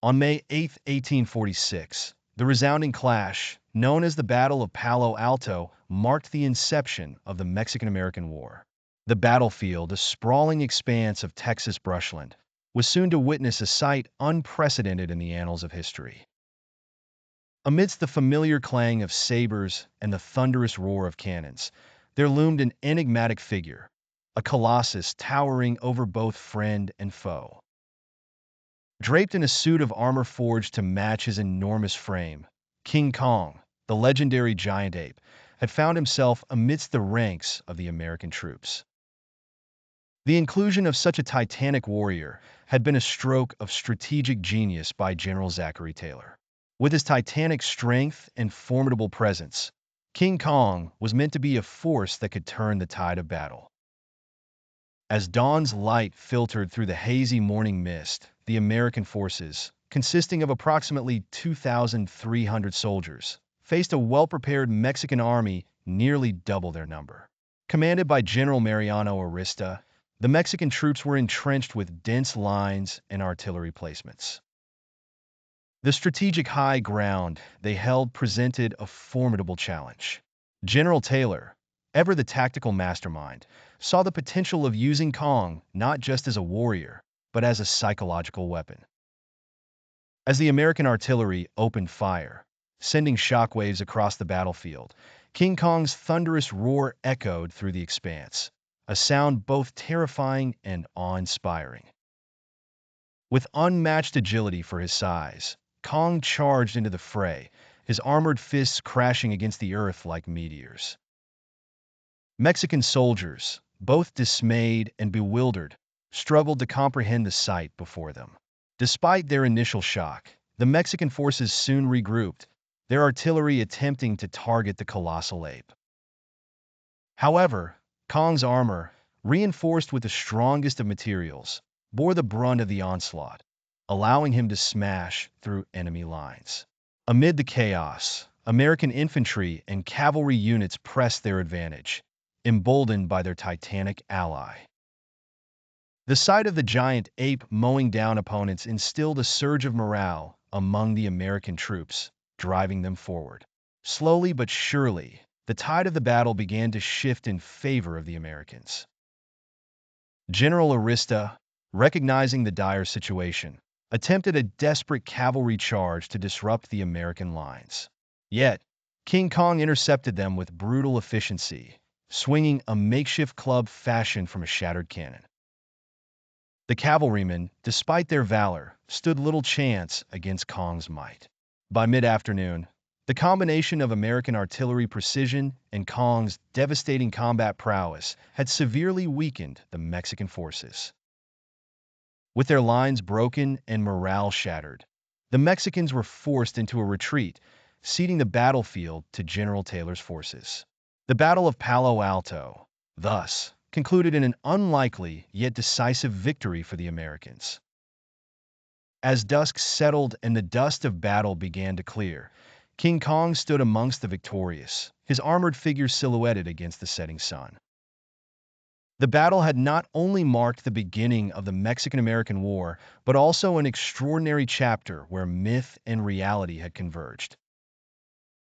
On May 8, 1846, the resounding clash, known as the Battle of Palo Alto, marked the inception of the Mexican-American War. The battlefield, a sprawling expanse of Texas brushland, was soon to witness a sight unprecedented in the annals of history. Amidst the familiar clang of sabers and the thunderous roar of cannons, there loomed an enigmatic figure, a colossus towering over both friend and foe. Draped in a suit of armor forged to match his enormous frame, King Kong, the legendary giant ape, had found himself amidst the ranks of the American troops. The inclusion of such a titanic warrior had been a stroke of strategic genius by General Zachary Taylor. With his titanic strength and formidable presence, King Kong was meant to be a force that could turn the tide of battle. As dawn's light filtered through the hazy morning mist, the American forces, consisting of approximately 2,300 soldiers, faced a well-prepared Mexican army nearly double their number. Commanded by General Mariano Arista, the Mexican troops were entrenched with dense lines and artillery placements. The strategic high ground they held presented a formidable challenge. General Taylor, ever the tactical mastermind, saw the potential of using Kong not just as a warrior, but as a psychological weapon. As the American artillery opened fire, sending shockwaves across the battlefield, King Kong's thunderous roar echoed through the expanse, a sound both terrifying and awe-inspiring. With unmatched agility for his size, Kong charged into the fray, his armored fists crashing against the earth like meteors. Mexican soldiers, both dismayed and bewildered, struggled to comprehend the sight before them. Despite their initial shock, the Mexican forces soon regrouped, their artillery attempting to target the colossal ape. However, Kong's armor, reinforced with the strongest of materials, bore the brunt of the onslaught, allowing him to smash through enemy lines. Amid the chaos, American infantry and cavalry units pressed their advantage, emboldened by their titanic ally. The sight of the giant ape mowing down opponents instilled a surge of morale among the American troops, driving them forward. Slowly but surely, the tide of the battle began to shift in favor of the Americans. General Arista, recognizing the dire situation, attempted a desperate cavalry charge to disrupt the American lines. Yet, King Kong intercepted them with brutal efficiency, swinging a makeshift club fashioned from a shattered cannon. The cavalrymen, despite their valor, stood little chance against Kong's might. By mid-afternoon, the combination of American artillery precision and Kong's devastating combat prowess had severely weakened the Mexican forces. With their lines broken and morale shattered, the Mexicans were forced into a retreat, ceding the battlefield to General Taylor's forces. The Battle of Palo Alto, thus, concluded in an unlikely yet decisive victory for the Americans. As dusk settled and the dust of battle began to clear, King Kong stood amongst the victorious, his armored figure silhouetted against the setting sun. The battle had not only marked the beginning of the Mexican-American War, but also an extraordinary chapter where myth and reality had converged.